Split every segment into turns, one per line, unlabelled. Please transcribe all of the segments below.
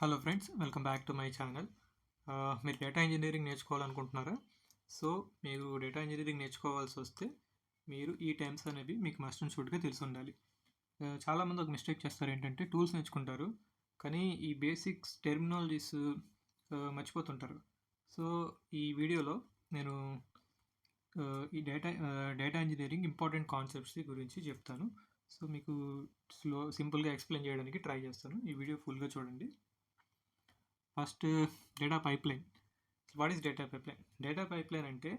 Hello friends, welcome back to my channel. మీరు data engineering నేర్చుకోవాలనుకుంటున్నారా? So మీరు data engineering నేర్చుకోవాల్సి వస్తే మీరు ఈ టైమ్స్ అనేవి మీకు మస్ట్ అండ్ షుడ్గా తెలిసి ఉండాలి. చాలామంది ఒక మిస్టేక్ చేస్తారు, ఏంటంటే టూల్స్ నేర్చుకుంటారు కానీ ఈ బేసిక్స్ టెర్మినాలజీస్ మర్చిపోతుంటారు. సో ఈ వీడియోలో నేను ఈ డేటా ఇంజనీరింగ్ ఇంపార్టెంట్ కాన్సెప్ట్స్ గురించి చెప్తాను. సో మీకు సింపుల్గా ఎక్స్ప్లెయిన్ చేయడానికి ట్రై చేస్తాను. ఈ వీడియో ఫుల్గా చూడండి. First, data pipeline. What is data pipeline? Data pipeline అంటే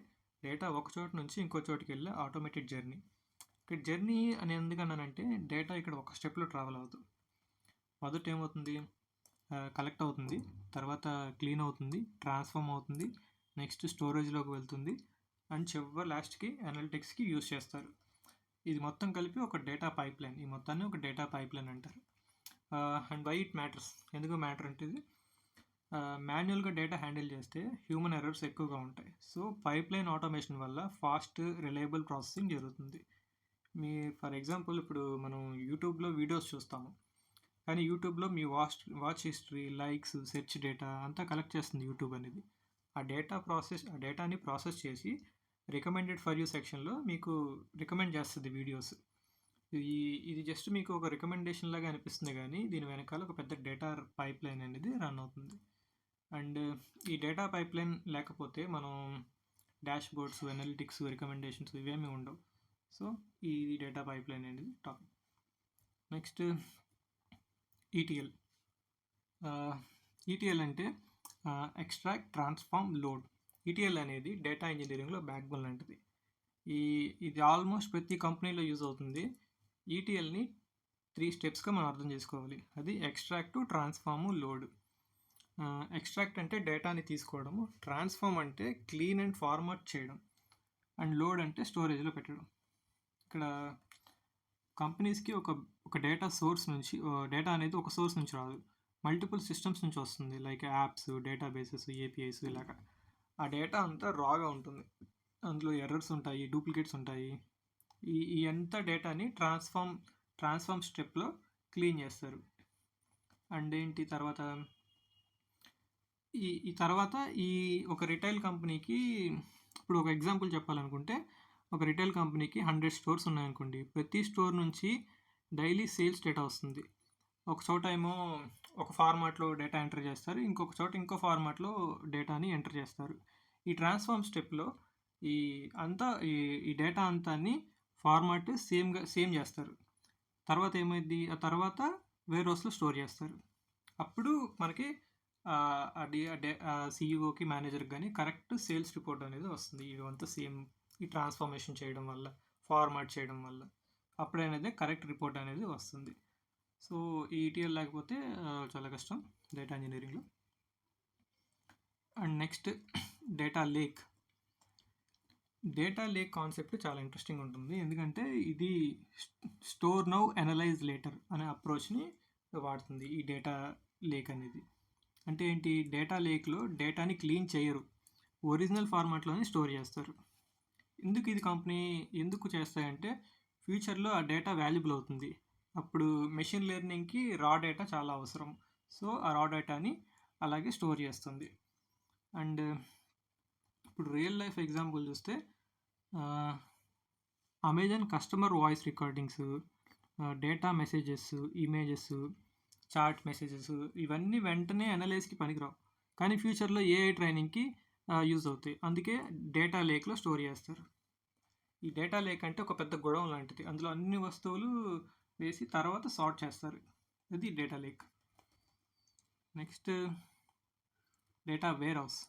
డేటా ఒక చోట నుంచి ఇంకో చోటుకి వెళ్ళే ఆటోమేటెడ్ జర్నీ. ఇక్కడ జర్నీ అని ఎందుకన్నానంటే డేటా ఇక్కడ ఒక స్టెప్లో ట్రావెల్ అవుతుంది. మొదట ఏమవుతుంది, కలెక్ట్ అవుతుంది, తర్వాత క్లీన్ అవుతుంది, ట్రాన్స్ఫార్మ్ అవుతుంది, నెక్స్ట్ స్టోరేజ్లోకి వెళ్తుంది అండ్ చివరి లాస్ట్కి అనలిటిక్స్కి యూజ్ చేస్తారు. ఇది మొత్తం కలిపి ఒక డేటా పైప్లైన్. ఈ మొత్తాన్ని ఒక డేటా పైప్లైన్ అంటారు. And why it matters? ఎందుకు మ్యాటర్ అంటే ఇది మాన్యువల్గా డేటా హ్యాండిల్ చేస్తే హ్యూమన్ ఎర్రర్స్ ఎక్కువగా ఉంటాయి. సో పైప్లైన్ ఆటోమేషన్ వల్ల ఫాస్ట్ రిలయబుల్ ప్రాసెసింగ్ జరుగుతుంది. ఫర్ ఎగ్జాంపుల్ ఇప్పుడు మనం యూట్యూబ్లో వీడియోస్ చూస్తాము, కానీ యూట్యూబ్లో మీ watch history, likes, search data అంతా కలెక్ట్ చేస్తుంది యూట్యూబ్ అనేది. ఆ డేటాని ప్రాసెస్ చేసి రికమెండెడ్ ఫర్ యూ సెక్షన్లో మీకు రికమెండ్ చేస్తుంది వీడియోస్. ఇది జస్ట్ మీకు ఒక రికమెండేషన్ లాగా అనిపిస్తుంది, కానీ దీని వెనకాల ఒక పెద్ద డేటా పైప్లైన్ అనేది రన్ అవుతుంది. అండ్ ఈ డేటా పైప్లైన్ లేకపోతే మనం డాష్ బోర్డ్స్, అనలిటిక్స్, రికమెండేషన్స్ ఇవేమీ ఉండవు. సో ఈ డేటా పైప్లైన్ అనేది టాపిక్. Next, ETL. ఈటీఎల్ అంటే ఎక్స్ట్రాక్ట్, ట్రాన్స్ఫార్మ్, లోడ్. ఈటీఎల్ అనేది డేటా ఇంజనీరింగ్లో బ్యాక్ బోన్ లాంటిది. ఇది ఆల్మోస్ట్ ప్రతి కంపెనీలో యూజ్ అవుతుంది. ఈటీఎల్ని 3 స్టెప్స్గా మనం అర్థం చేసుకోవాలి. అది ఎక్స్ట్రాక్ట్, ట్రాన్స్ఫార్మ్, లోడ్. ఎక్స్ట్రాక్ట్ అంటే డేటాని తీసుకోవడము, ట్రాన్స్ఫార్మ్ అంటే క్లీన్ అండ్ ఫార్మాట్ చేయడం, అండ్ లోడ్ అంటే స్టోరేజ్లో పెట్టడం. ఇక్కడ కంపెనీస్కి ఒక డేటా సోర్స్ నుంచి, డేటా అనేది ఒక సోర్స్ నుంచి రాదు, మల్టిపుల్ సిస్టమ్స్ నుంచి వస్తుంది. లైక్ యాప్స్, డేటాబేసెస్, ఏపీఐస్ ఇలాగా. ఆ డేటా అంతా రాగా ఉంటుంది, అందులో ఎర్రర్స్ ఉంటాయి, డూప్లికేట్స్ ఉంటాయి. ఈ అంతా డేటాని ట్రాన్స్ఫార్మ్ స్టెప్లో క్లీన్ చేస్తారు. అండ్ ఏంటి తర్వాత, ఈ తర్వాత ఒక రిటైల్ కంపెనీకి, ఇప్పుడు ఒక ఎగ్జాంపుల్ చెప్పాలనుకుంటే, ఒక రిటైల్ కంపెనీకి 100 స్టోర్స్ ఉన్నాయనుకోండి. ప్రతి స్టోర్ నుంచి డైలీ సేల్స్ డేటా వస్తుంది. ఒక చోట ఏమో ఒక ఫార్మాట్లో డేటా ఎంటర్ చేస్తారు, ఇంకొక చోట ఇంకో ఫార్మాట్లో డేటాని ఎంటర్ చేస్తారు. ఈ ట్రాన్స్ఫార్మ్ స్టెప్లో ఈ డేటా అంతాన్ని ఫార్మాట్ సేమ్ చేస్తారు. తర్వాత ఏమైంది, ఆ తర్వాత వేర్ హౌస్లో స్టోర్ చేస్తారు. అప్పుడు మనకి సిఇఓకి, మేనేజర్కి కానీ కరెక్ట్ సేల్స్ రిపోర్ట్ అనేది వస్తుంది. ఇవంతా సేమ్ ఈ ట్రాన్స్ఫార్మేషన్ చేయడం వల్ల, ఫార్మాట్ చేయడం వల్ల అప్పుడనేది కరెక్ట్ రిపోర్ట్ అనేది వస్తుంది. సో ఈ ఈటీఎల్ లేకపోతే చాలా కష్టం డేటా ఇంజనీరింగ్లో. And next, data lake. Data lake concept చాలా ఇంట్రెస్టింగ్ ఉంటుంది, ఎందుకంటే ఇది స్టోర్ నౌ, అనలైజ్ లేటర్ అనే అప్రోచ్ని వాడుతుంది. ఈ డేటా లేక్ అనేది అంటే ఏంటి, డేటా లేక్లో డేటాని క్లీన్ చేయరు, ఒరిజినల్ ఫార్మాట్లోనే స్టోర్ చేస్తారు. ఇది కంపెనీ ఎందుకు చేస్తాయంటే ఫ్యూచర్లో ఆ డేటా వాల్యుబుల్ అవుతుంది. అప్పుడు మెషిన్ లెర్నింగ్కి రా డేటా చాలా అవసరం. సో ఆ రా డేటాని అలాగే స్టోర్ చేస్తుంది. అండ్ ఇప్పుడు రియల్ లైఫ్ ఎగ్జాంపుల్ చూస్తే, Amazon customer voice recordings, data messages, images, chat messages ఇవన్నీ వెంటనే అనలైజ్కి పనికిరావు, కానీ ఫ్యూచర్లో ఏఐ ట్రైనింగ్కి యూజ్ అవుతాయి. అందుకే డేటా లేక్లో స్టోర్ చేస్తారు. ఈ డేటా లేక్ అంటే ఒక పెద్ద గొడవ లాంటిది, అందులో అన్ని వస్తువులు వేసి తర్వాత సార్ట్ చేస్తారు. ఇది data lake. Next, data warehouse.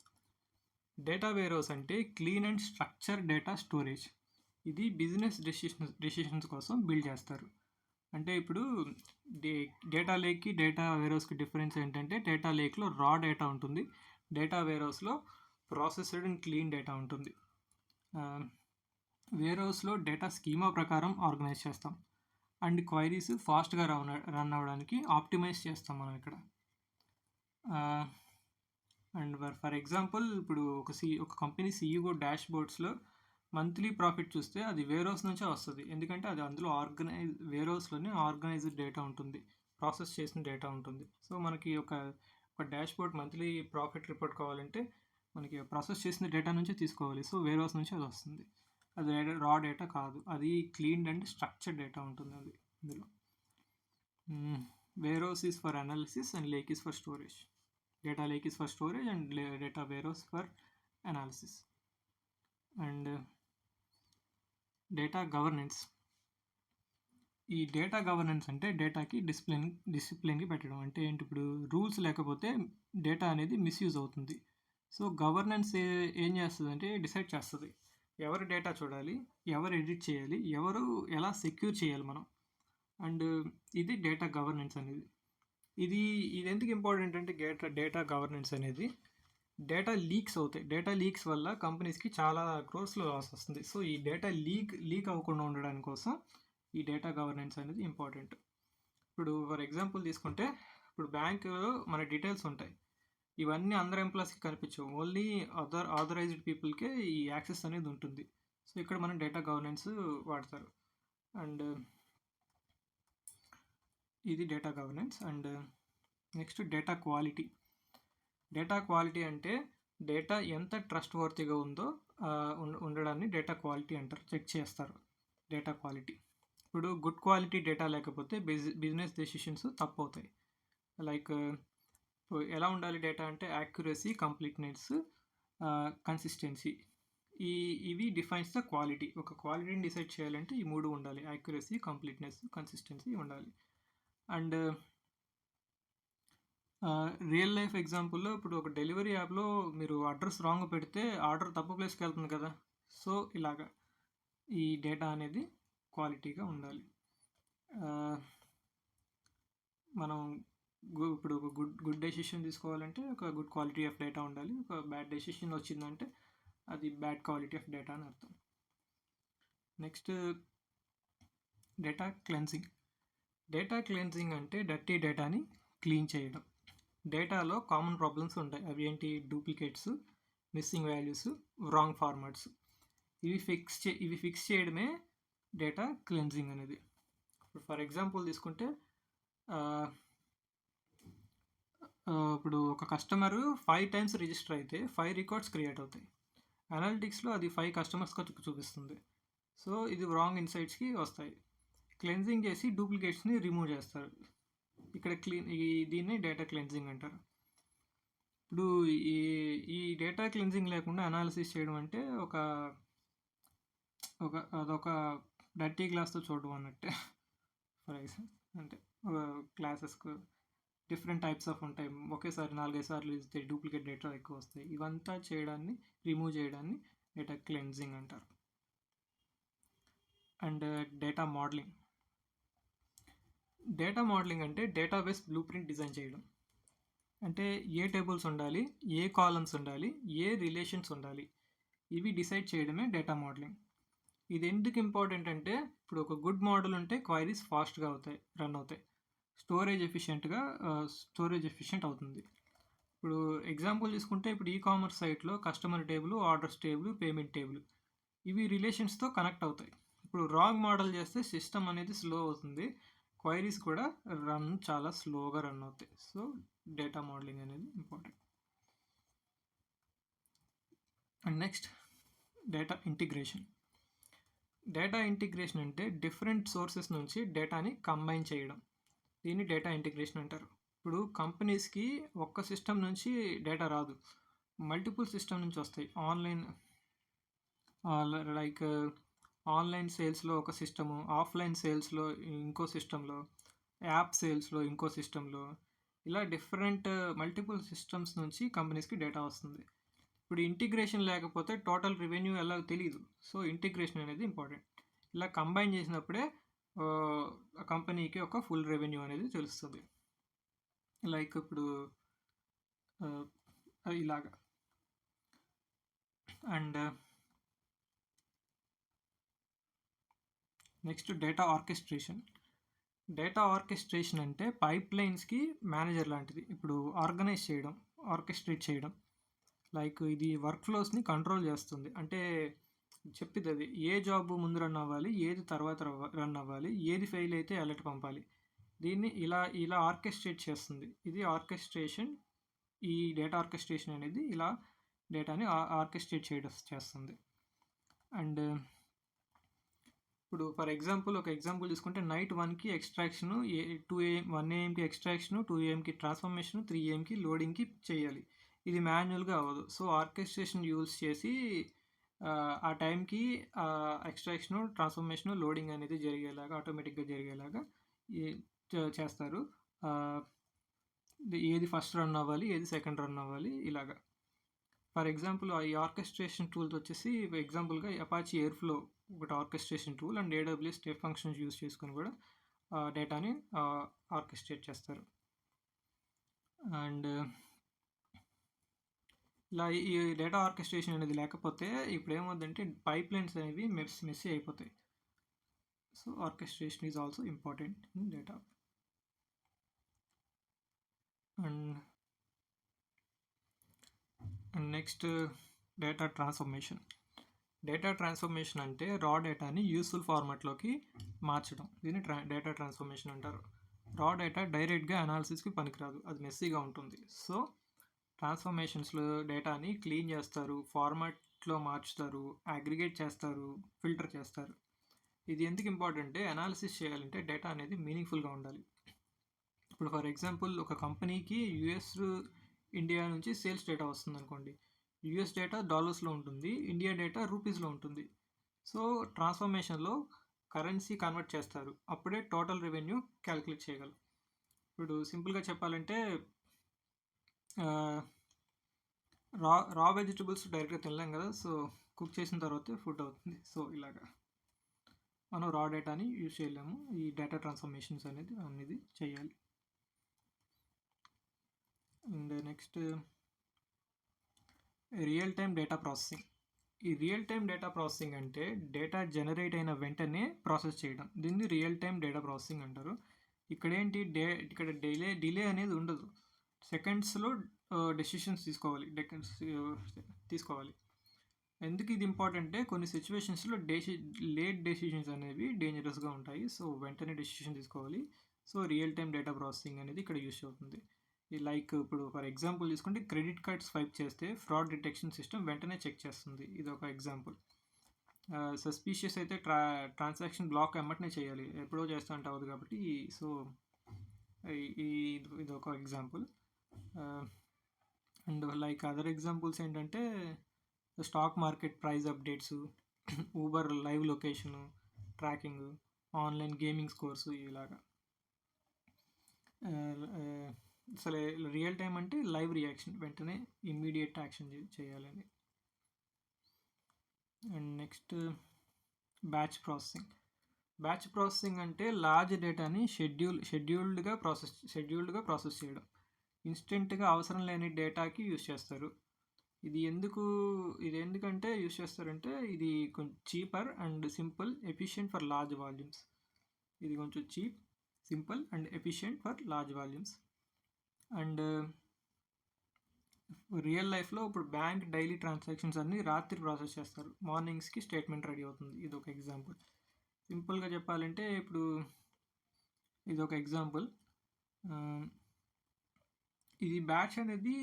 Data warehouse అంటే clean and structure data storage. ఇది బిజినెస్ డెసిషన్స్ కోసం బిల్డ్ చేస్తారు. అంటే ఇప్పుడు డేటా లేక్కి డేటా వేర్హౌస్కి డిఫరెన్స్ ఏంటంటే, డేటా లేక్లో రా డేటా ఉంటుంది, డేటా వేర్హౌస్లో ప్రాసెస్డ్ అండ్ క్లీన్ డేటా ఉంటుంది. వేర్హౌస్లో డేటా స్కీమా ప్రకారం ఆర్గనైజ్ చేస్తాం, అండ్ క్వైరీస్ ఫాస్ట్గా రన్ అవ్వడానికి ఆప్టిమైజ్ చేస్తాం మనం ఇక్కడ. అండ్ ఫర్ ఎగ్జాంపుల్ ఇప్పుడు ఒక కంపెనీ సిఇఓ డాష్ బోర్డ్స్లో మంత్లీ ప్రాఫిట్ చూస్తే అది వేర్హౌస్ నుంచే వస్తుంది, ఎందుకంటే అది అందులో వేర్హౌస్లోనే ఆర్గనైజ్డ్ డేటా ఉంటుంది, ప్రాసెస్ చేసిన డేటా ఉంటుంది. సో మనకి ఒక ఒక డాష్‌బోర్డ్ మంత్లీ ప్రాఫిట్ రిపోర్ట్ కావాలంటే మనకి ప్రాసెస్ చేసిన డేటా నుంచే తీసుకోవాలి. సో, వేర్ హౌస్ నుంచి అది వస్తుంది. అది రా డేటా కాదు. అది క్లీన్డ్ అండ్ స్ట్రక్చర్డ్ డేటా ఉంటుంది అది ఇందులో. Warehouse is for analysis and lake is for storage. Data lake is for storage and data warehouse for analysis. And data governance. ఈ డేటా గవర్నెన్స్ అంటే డేటాకి డిసిప్లిన్‌కి పెట్టడం. అంటే ఏంటి, ఇప్పుడు రూల్స్ లేకపోతే డేటా అనేది మిస్‌యూజ్ అవుతుంది. సో, గవర్నెన్స్ ఏం చేస్తదంటే డిసైడ్ చేస్తది. ఎవరు డేటా చూడాలి, ఎవరు ఎడిట్ చేయాలి, ఎవరు ఎలా సెక్యూర్ చేయాలి మనం. అండ్ ఇది డేటా గవర్నెన్స్ అనేది. ఇది ఎందుకు ఇంపార్టెంట్ అంటే డేటా గవర్నెన్స్ అనేది డేటా లీక్స్ అవుతాయి. డేటా లీక్స్ వల్ల కంపెనీస్‌కి చాలా క్రోర్స్‌లో లాస్ వస్తుంది. సో, ఈ డేటా లీక్ అవ్వకుండా ఉండడానికి కోసం ఈ డేటా గవర్నెన్స్ అనేది ఇంపార్టెంట్. ఇప్పుడు ఫర్ ఎగ్జాంపుల్ తీసుకుంటే, ఇప్పుడు బ్యాంకులో మన డీటెయిల్స్ ఉంటాయి. ఇవన్నీ అందరు ఎంప్లాయీస్‌కి కనిపించవు. ఓన్లీ ఆథరైజ్డ్ పీపుల్‌కే ఈ యాక్సెస్ అనేది ఉంటుంది. సో, ఇక్కడ మనం డేటా గవర్నెన్స్ వాడతారు. అండ్ ఇది data governance. And next data quality. Data quality అంటే డేటా ఎంత ట్రస్ట్ వర్తీగా ఉందో ఉండడాన్ని డేటా క్వాలిటీ అంటారు. చెక్ చేస్తారు డేటా క్వాలిటీ. ఇప్పుడు గుడ్ క్వాలిటీ డేటా లేకపోతే బిజినెస్ డెసిషన్స్ తప్పు అవుతాయి. లైక్ ఎలా ఉండాలి డేటా అంటే యాక్యురసీ, కంప్లీట్నెస్, కన్సిస్టెన్సీ. ఇవి డిఫైన్స్ ద క్వాలిటీ. ఒక క్వాలిటీని డిసైడ్ చేయాలంటే ఈ 3 ఉండాలి. యాక్యురసీ, కంప్లీట్నెస్, కన్సిస్టెన్సీ ఉండాలి. అండ్ రియల్ లైఫ్ ఎగ్జాంపుల్లో ఇప్పుడు ఒక డెలివరీ యాప్లో మీరు అడ్రస్ రాంగ్ పెడితే ఆర్డర్ తప్పు ప్లేస్కి వెళ్తుంది కదా. సో, ఇలాగా ఈ డేటా అనేది క్వాలిటీగా ఉండాలి. మనం ఇప్పుడు ఒక గుడ్ డెసిషన్ తీసుకోవాలంటే ఒక గుడ్ క్వాలిటీ ఆఫ్ డేటా ఉండాలి. ఒక బ్యాడ్ డెసిషన్ వచ్చిందంటే అది బ్యాడ్ క్వాలిటీ ఆఫ్ డేటా అని అర్థం. Next data cleansing. Data cleansing అంటే డర్టీ డేటాని క్లీన్ చేయడం. డేటాలో కామన్ ప్రాబ్లమ్స్ ఉంటాయి. అవి ఏంటి, duplicates, missing values, wrong formats. ఇవి ఫిక్స్ చేయడమే డేటా క్లెన్సింగ్ అనేది. ఫర్ ఎగ్జాంపుల్ తీసుకుంటే, ఇప్పుడు ఒక కస్టమర్ 5 టైమ్స్ రిజిస్టర్ అయితే 5 రికార్డ్స్ క్రియేట్ అవుతాయి. అనలిటిక్స్లో అది 5 కస్టమర్స్కి చూపిస్తుంది. సో, ఇది రాంగ్ ఇన్సైట్స్కి వస్తాయి. క్లెన్జింగ్ చేసి డూప్లికేట్స్ని రిమూవ్ చేస్తారు. ఇక్కడ దీన్ని డేటా క్లెన్జింగ్ అంటారు. ఇప్పుడు ఈ డేటా క్లెన్జింగ్ లేకుండా అనాలిసిస్ చేయడం అంటే అదొక డర్టీ గ్లాస్తో చూడడం అన్నట్టే. ఫర్ ఎగ్జాంపుల్ అంటే క్లాసెస్కు డిఫరెంట్ టైప్స్ ఆఫ్ ఉంటాయి. ఒకేసారి 4-5 సార్లు ఇస్తే డూప్లికేట్ డేటా ఎక్కువ వస్తాయి. ఇవంతా రిమూవ్ చేయడాన్ని డేటా క్లెన్జింగ్ అంటారు. And data modelling. Data modelling అంటే డేటాబేస్ బ్లూ ప్రింట్ డిజైన్ చేయడం. అంటే ఏ టేబుల్స్ ఉండాలి, ఏ కాలమ్స్ ఉండాలి, ఏ రిలేషన్స్ ఉండాలి, ఇవి డిసైడ్ చేయడమే డేటా మోడలింగ్. ఇది ఎందుకు ఇంపార్టెంట్ అంటే, ఇప్పుడు ఒక గుడ్ మోడల్ ఉంటే క్వైరీస్ ఫాస్ట్గా రన్ అవుతాయి. స్టోరేజ్ ఎఫిషియెంట్ అవుతుంది. ఇప్పుడు ఎగ్జాంపుల్ తీసుకుంటే, ఇప్పుడు ఈ-కామర్స్ సైట్లో customer table, orders table, payment table, ఇవి రిలేషన్స్తో కనెక్ట్ అవుతాయి. ఇప్పుడు రాంగ్ మోడల్ చేస్తే సిస్టమ్ అనేది స్లో అవుతుంది, క్వైరీస్ కూడా చాలా స్లోగా రన్ అవుతాయి. సో, డేటా మోడలింగ్ అనేది important. And next data integration. Data integration అంటే డిఫరెంట్ సోర్సెస్ నుంచి డేటాని కంబైన్ చేయడం. దీన్ని డేటా ఇంటిగ్రేషన్ అంటారు. ఇప్పుడు కంపెనీస్కి ఒక్క సిస్టమ్ నుంచి డేటా రాదు, మల్టిపుల్ సిస్టమ్ నుంచి వస్తాయి. ఆన్లైన్ సేల్స్లో ఒక సిస్టము, ఆఫ్లైన్ సేల్స్లో ఇంకో సిస్టంలో, యాప్ సేల్స్లో ఇంకో సిస్టంలో, ఇలా డిఫరెంట్ మల్టిపుల్ సిస్టమ్స్ నుంచి కంపెనీస్కి డేటా వస్తుంది. ఇప్పుడు ఇంటిగ్రేషన్ లేకపోతే టోటల్ రెవెన్యూ ఎలా తెలియదు. సో, ఇంటిగ్రేషన్ అనేది ఇంపార్టెంట్. ఇలా కంబైన్ చేసినప్పుడే కంపెనీకి ఒక ఫుల్ రెవెన్యూ అనేది తెలుస్తుంది. లైక్ ఇప్పుడు ఇలాగా. And next data orchestration. Data orchestration అంటే పైప్ లైన్స్కి మేనేజర్ లాంటిది. ఇప్పుడు ఆర్కెస్ట్రేట్ చేయడం. లైక్ ఇది వర్క్ ఫ్లోస్ని కంట్రోల్ చేస్తుంది. అంటే చెప్పిది అది ఏ జాబ్ ముందు రన్ అవ్వాలి, ఏది తర్వాత రన్ అవ్వాలి, ఏది ఫెయిల్ అయితే అలర్ట్ పంపాలి. దీన్ని ఇలా ఆర్కెస్ట్రేట్ చేస్తుంది. ఇది ఆర్కెస్ట్రేషన్ ఈ డేటా ఆర్కెస్ట్రేషన్ అనేది ఇలా డేటాని ఆర్కెస్ట్రేట్ చేస్తుంది. అండ్ ఇప్పుడు ఫర్ ఎగ్జాంపుల్ ఒక ఎగ్జాంపుల్ తీసుకుంటే నైట్ 1కి ఎక్స్ట్రాక్షను, 1 AM ఎక్స్ట్రాక్షను, 2 AMకి ట్రాన్స్ఫర్మేషన్, 3 AMకి లోడింగ్కి చేయాలి. ఇది మాన్యువల్గా అవ్వదు. సో ఆర్కెస్ట్రేషన్ యూజ్ చేసి ఆ టైంకి ఎక్స్ట్రాక్షను, ట్రాన్స్ఫర్మేషను, లోడింగ్ అనేది జరిగేలాగా ఆటోమేటిక్గా జరిగేలాగా చేస్తారు. ఏది ఫస్ట్ రన్ అవ్వాలి, ఏది సెకండ్ రన్ అవ్వాలి, ఇలాగా. ఫర్ ఎగ్జాంపుల్ ఈ ఆర్కెస్ట్రేషన్ టూల్స్ వచ్చేసి ఎగ్జాంపుల్గా అపాచీ ఎయిర్ఫ్లో ఒకటి orchestration tool, and AWS step functions use చేసుకొని కూడా డేటాని ఆర్కెస్ట్రేట్ చేస్తారు. అండ్ ఇలా ఈ డేటా ఆర్కెస్ట్రేషన్ అనేది లేకపోతే ఇప్పుడు ఏమవుతుందంటే పైప్ లైన్స్ అనేవి మెస్సీ అయిపోతాయి. So orchestration is also important in data. And next data transformation. Data transformation అంటే రా డేటాని యూస్ఫుల్ ఫార్మాట్లోకి మార్చడం. దీన్ని డేటా ట్రాన్స్ఫర్మేషన్ అంటారు. రా డేటా డైరెక్ట్గా అనాలిసిస్కి పనికిరాదు, అది మెస్సీగా ఉంటుంది. సో ట్రాన్స్ఫర్మేషన్స్లో డేటాని క్లీన్ చేస్తారు, ఫార్మాట్లో మార్చుతారు, అగ్రిగేట్ చేస్తారు, ఫిల్టర్ చేస్తారు. ఇది ఎందుకు ఇంపార్టెంట్ అంటే అనాలిసిస్ చేయాలంటే డేటా అనేది మీనింగ్ఫుల్గా ఉండాలి. ఇప్పుడు ఫర్ ఎగ్జాంపుల్ ఒక కంపెనీకి US, ఇండియా నుంచి సేల్స్ డేటా వస్తుంది అనుకోండి. US డేటా డాలర్స్లో ఉంటుంది, ఇండియా డేటా రూపీస్లో ఉంటుంది. సో ట్రాన్స్ఫర్మేషన్లో కరెన్సీ కన్వర్ట్ చేస్తారు, అప్పుడే టోటల్ రెవెన్యూ క్యాలిక్యులేట్ చేయగలరు. ఇప్పుడు సింపుల్గా చెప్పాలంటే రా వెజిటబుల్స్ డైరెక్ట్గా తినలేం కదా, సో కుక్ చేసిన తర్వాతే ఫుడ్ అవుతుంది. సో ఇలాగా మనం రా డేటాని యూజ్ చేయలేము, ఈ డేటా ట్రాన్స్ఫర్మేషన్స్ అనేది చేయాలి. And next real time data processing. ఈ రియల్ టైమ్ డేటా ప్రాసెసింగ్ అంటే డేటా జనరేట్ అయిన వెంటనే ప్రాసెస్ చేయడం, దీన్ని రియల్ టైమ్ డేటా ప్రాసెసింగ్ అంటారు. ఇక్కడ ఏంటి ఇక్కడ డిలే అనేది ఉండదు, సెకండ్స్లో డెసిషన్స్ తీసుకోవాలి. ఎందుకు ఇది ఇంపార్టెంట్ అంటే కొన్ని సిచ్యువేషన్స్లో లేట్ డెసిషన్స్ అనేవి డేంజరస్గా ఉంటాయి. సో వెంటనే డెసిషన్ తీసుకోవాలి. So real time data processing అనేది ఇక్కడ యూస్ అవుతుంది. లైక్ ఇప్పుడు ఫర్ ఎగ్జాంపుల్ తీసుకుంటే క్రెడిట్ కార్డ్ స్వైప్ చేస్తే ఫ్రాడ్ డిటెక్షన్ సిస్టమ్ వెంటనే చెక్ చేస్తుంది. ఇది ఒక ఎగ్జాంపుల్. సస్పీషియస్ అయితే ట్రాన్సాక్షన్ బ్లాక్ ఎమ్మటనే చేయాలి, ఎప్పుడో చేస్తా అంటే అవ్వదు కాబట్టి. సో ఇది ఒక example. And like other examples ఏంటంటే stock market price updates, Uber live location tracking, online gaming scores, ఇలాగా. అసలు రియల్ టైం అంటే లైవ్ రియాక్షన్, వెంటనే ఇమ్మీడియట్ యాక్షన్ చేయాలని. And next batch processing. Batch processing అంటే లార్జ్ డేటాని షెడ్యూల్డ్గా ప్రాసెస్ చేయడం. ఇన్స్టెంట్గా అవసరం లేని డేటాకి యూస్ చేస్తారు. ఇది ఎందుకంటే యూస్ చేస్తారంటే ఇది కొంచెం cheaper and simple, efficient for large volumes. ఇది కొంచెం cheap, simple and efficient for large volumes. And real లైఫ్లో ఇప్పుడు బ్యాంక్ డైలీ ట్రాన్సాక్షన్స్ అన్నీ రాత్రి ప్రాసెస్ చేస్తారు, మార్నింగ్స్కి స్టేట్మెంట్ రెడీ అవుతుంది. ఇది ఒక ఎగ్జాంపుల్. సింపుల్గా చెప్పాలంటే ఇప్పుడు ఇది ఒక ఎగ్జాంపుల్. ఇది బ్యాచ్ అనేది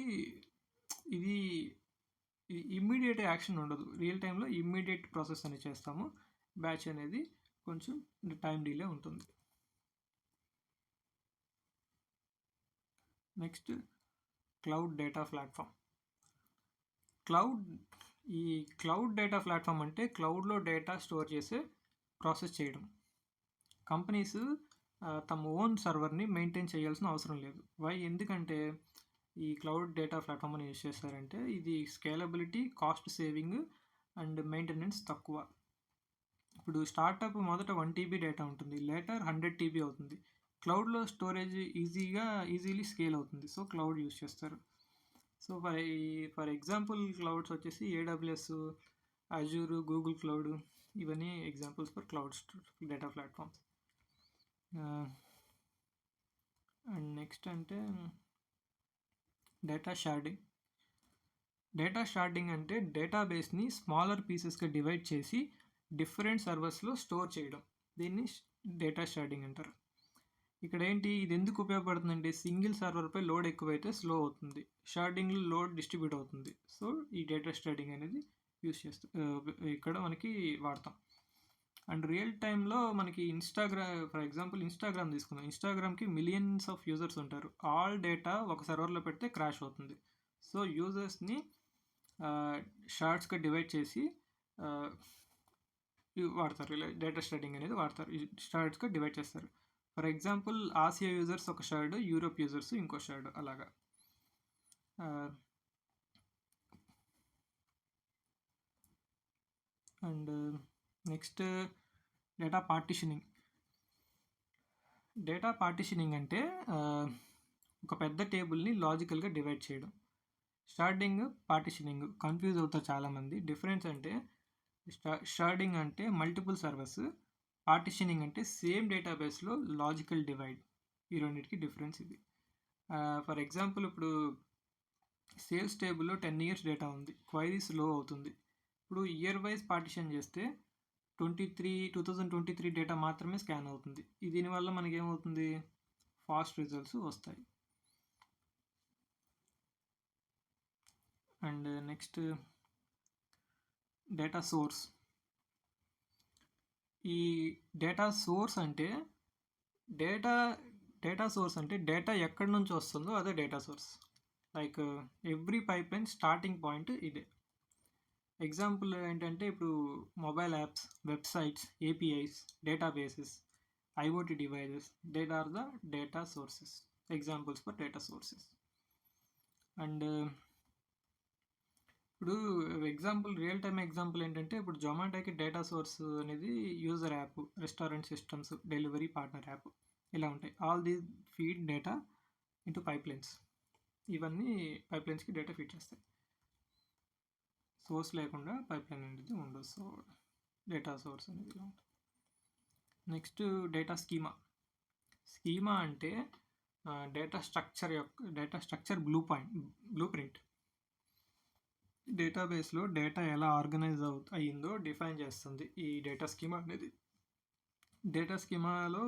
ఇది ఇమ్మీడియట్ యాక్షన్ ఉండదు, రియల్ టైంలో ఇమ్మీడియట్ ప్రాసెస్ అనేది చేస్తాము. బ్యాచ్ అనేది కొంచెం టైం డిలే ఉంటుంది. Next cloud data platform. Cloud data platform అంటే క్లౌడ్లో డేటా స్టోర్ చేసే ప్రాసెస్ చేయడం. కంపెనీస్ తమ ఓన్ సర్వర్ని మెయింటైన్ చేయాల్సిన అవసరం లేదు. ఎందుకంటే ఈ క్లౌడ్ డేటా ప్లాట్ఫామ్ అని యూజ్ చేస్తారంటే ఇది scalability, cost saving and maintenance తక్కువ. ఇప్పుడు స్టార్టప్ మొదట 1 TB డేటా ఉంటుంది, లేటర్ 100 TB అవుతుంది. క్లౌడ్లో స్టోరేజ్ ఈజీలీ స్కేల్ అవుతుంది. సో క్లౌడ్ యూజ్ చేస్తారు. సో ఫర్ ఎగ్జాంపుల్ క్లౌడ్స్ వచ్చేసి AWS, అజూర్, గూగుల్ క్లౌడ్, ఇవన్నీ examples for cloud data platforms. And next అంటే డేటా షార్డింగ్. డేటా షార్డింగ్ అంటే డేటాబేస్ని స్మాలర్ పీసెస్గా డివైడ్ చేసి డిఫరెంట్ సర్వర్స్లో స్టోర్ చేయడం, దీన్ని డేటా షార్డింగ్ అంటారు. ఇక్కడ ఏంటి ఇది ఎందుకు ఉపయోగపడుతుందంటే సింగిల్ సర్వర్పై లోడ్ ఎక్కువైతే స్లో అవుతుంది, షార్డింగ్లో లోడ్ డిస్ట్రిబ్యూట్ అవుతుంది. సో ఈ డేటా స్ట్రెడింగ్ అనేది యూస్ చేస్తాం, ఇక్కడ మనకి వాడతాం. అండ్ రియల్ టైంలో మనకి ఫర్ ఎగ్జాంపుల్ ఇన్స్టాగ్రామ్ తీసుకుందాం. ఇన్స్టాగ్రామ్కి మిలియన్స్ ఆఫ్ యూజర్స్ ఉంటారు. ఆల్ డేటా ఒక సర్వర్లో పెడితే క్రాష్ అవుతుంది. సో యూజర్స్ని షార్ట్స్గా డివైడ్ చేసి వాడతారు, ఇలా డేటా స్ట్రెడింగ్ అనేది వాడతారు. షార్ట్స్గా డివైడ్ చేస్తారు. ఫర్ ఎగ్జాంపుల్ ఆసియా యూజర్స్ ఒక షార్డ్, యూరోప్ యూజర్స్ ఇంకో షార్డ్, అలాగా. And next data partitioning. Data partitioning అంటే ఒక పెద్ద టేబుల్ని లాజికల్గా డివైడ్ చేయడం. షార్డింగ్, పార్టిషనింగ్ కన్ఫ్యూజ్ అవుతారు చాలామంది. డిఫరెన్స్ అంటే షార్డింగ్ అంటే మల్టిపుల్ సర్వర్స్, పార్టిషనింగ్ అంటే సేమ్ డేటాబేస్లో లాజికల్ డివైడ్. ఈ రెండింటికి డిఫరెన్స్ ఇది. ఫర్ ఎగ్జాంపుల్ ఇప్పుడు సేల్స్ టేబుల్లో 10 years డేటా ఉంది, క్వైరీ స్లో అవుతుంది. ఇప్పుడు ఇయర్ వైజ్ పార్టిషన్ చేస్తే 2023 డేటా మాత్రమే స్కాన్ అవుతుంది. దీనివల్ల మనకి ఏమవుతుంది, ఫాస్ట్ రిజల్ట్స్ వస్తాయి. And next data source. ఈ డేటా సోర్స్ అంటే డేటా ఎక్కడి నుంచి వస్తుందో అదే data source. Like every pipeline starting point ఇదే. ఎగ్జాంపుల్ ఏంటంటే ఇప్పుడు mobile apps, websites, APIs, databases, IoT devices, that are the data sources, examples for data sources. And ఇప్పుడు రియల్ టైమ్ ఎగ్జాంపుల్ ఏంటంటే ఇప్పుడు జొమాటోకి డేటా సోర్స్ అనేది user app, restaurant systems, delivery partner app, ఇలా ఉంటాయి. All these feed data into pipelines. ఇవన్నీ పైప్లైన్స్కి data feed చేస్తాయి. Source లేకుండా పైప్లైన్ అనేది ఉండదు. సో డేటా సోర్స్ అనేది ఇలా ఉంటుంది. నెక్స్ట్ డేటా స్కీమా అంటే డేటా స్ట్రక్చర్ బ్లూ ప్రింట్. డేటాబేస్లో డేటా ఎలా ఆర్గనైజ్ అయ్యిందో డిఫైన్ చేస్తుంది ఈ డేటా స్కీమా అనేది. డేటా స్కీమాలో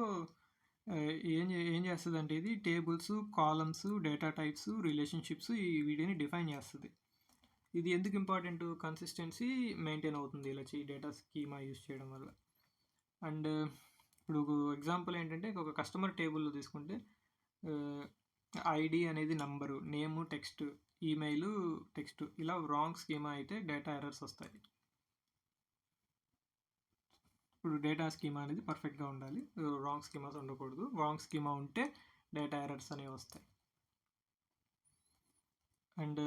ఏం చేస్తుంది అంటే ఇది tables, columns, data types, relationships వీటిని డిఫైన్ చేస్తుంది. ఇది ఎందుకు ఇంపార్టెంట్, కన్సిస్టెన్సీ మెయింటైన్ అవుతుంది ఇలా డేటా స్కీమా యూస్ చేయడం వల్ల. అండ్ ఇప్పుడు ఎగ్జాంపుల్ ఏంటంటే ఒక కస్టమర్ టేబుల్లో తీసుకుంటే ఐడి అనేది నంబరు, నేము టెక్స్ట్, ఈమెయిల్ టెక్స్ట్, ఇలా రాంగ్ స్కీమా అయితే డేటా ఎర్రర్స్ వస్తాయి. ఇప్పుడు డేటా స్కీమా అనేది పర్ఫెక్ట్గా ఉండాలి, రాంగ్ స్కీమాస్ ఉండకూడదు. రాంగ్ స్కీమా ఉంటే డేటా ఎర్రర్స్ అనేవి వస్తాయి. And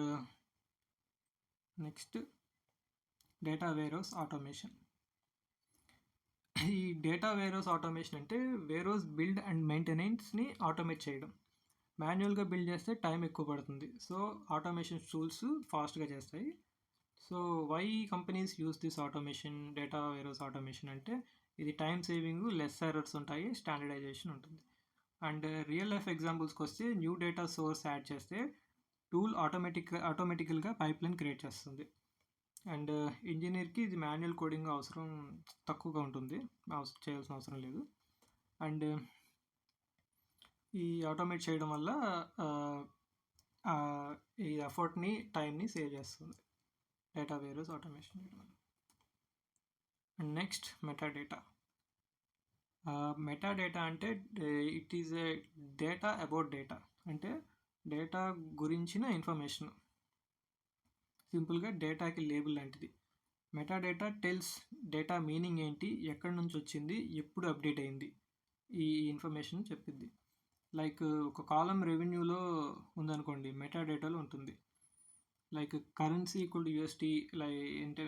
next data warehouse automation. ఈ డేటా వేర్హౌస్ ఆటోమేషన్ అంటే వేర్హౌస్ బిల్డ్ అండ్ మెయింటెనెన్స్ని ఆటోమేట్ చేయడం. మాన్యువల్గా బిల్డ్ చేస్తే టైం ఎక్కువ పడుతుంది, సో ఆటోమేషన్ టూల్స్ ఫాస్ట్గా చేస్తాయి. So why companies use this automation, data warehouse automation అంటే ఇది టైం సేవింగ్, లెస్ ఎర్రర్స్ ఉంటాయి, స్టాండర్డైజేషన్ ఉంటుంది. అండ్ రియల్ లైఫ్ ఎగ్జాంపుల్స్కి వస్తే న్యూ డేటా సోర్స్ యాడ్ చేస్తే టూల్ ఆటోమేటికల్గా పైప్లైన్ క్రియేట్ చేస్తుంది. అండ్ ఇంజనీర్కి ఇది మాన్యువల్ కోడింగ్ అవసరం తక్కువగా ఉంటుంది, చేయాల్సిన అవసరం లేదు. అండ్ ఈ ఆటోమేట్ చేయడం వల్ల ఈ ఎఫర్ట్ని, టైంని సేవ్ చేస్తుంది డేటా వేర్హౌస్ ఆటోమేషన్ చేయడం వల్ల. అండ్ నెక్స్ట్ మెటాడేటా అంటే it is a data about data, అంటే డేటా గురించిన ఇన్ఫర్మేషన్. సింపుల్గా డేటాకి లేబుల్ లాంటిది. మెటాడేటా టెల్స్ డేటా మీనింగ్ ఏంటి, ఎక్కడి నుంచి వచ్చింది, ఎప్పుడు అప్డేట్ అయింది, ఈ ఇన్ఫర్మేషన్ చెప్పింది. లైక్ ఒక కాలం రెవెన్యూలో ఉందనుకోండి, మెటాడేటాలో ఉంటుంది. Like currency equal to UST, like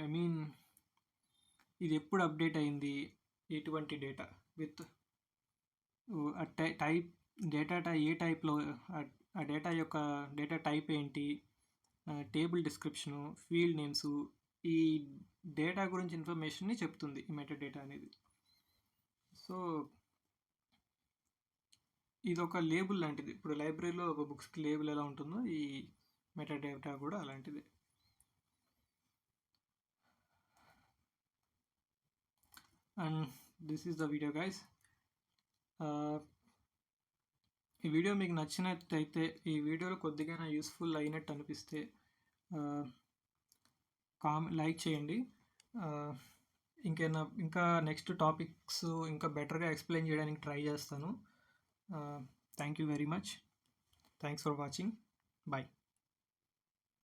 ఇది ఎప్పుడు అప్డేట్ అయింది, ఎటువంటి డేటా విత్ టైప్, ఏ టైప్లో, ఆ డేటా యొక్క డేటా టైప్ ఏంటి, టేబుల్ డిస్క్రిప్షను, ఫీల్డ్ నేమ్స్, ఈ డేటా గురించి ఇన్ఫర్మేషన్ని చెప్తుంది ఈ మెటాడేటా అనేది. సో ఇది ఒక లేబుల్ లాంటిది. ఇప్పుడు లైబ్రరీలో ఒక బుక్స్కి లేబుల్ ఎలా ఉంటుందో ఈ మెటాడేటా కూడా అలాంటిది. And this is the video guys. ఈ వీడియో మీకు నచ్చినట్టయితే, ఈ వీడియోలో కొద్దిగైనా యూస్ఫుల్ అయినట్టు అనిపిస్తే లైక్ చేయండి. ఇంకా నెక్స్ట్ టాపిక్స్ ఇంకా బెటర్గా ఎక్స్ప్లెయిన్ చేయడానికి ట్రై చేస్తాను. Thank you very much. Thanks for watching. Bye.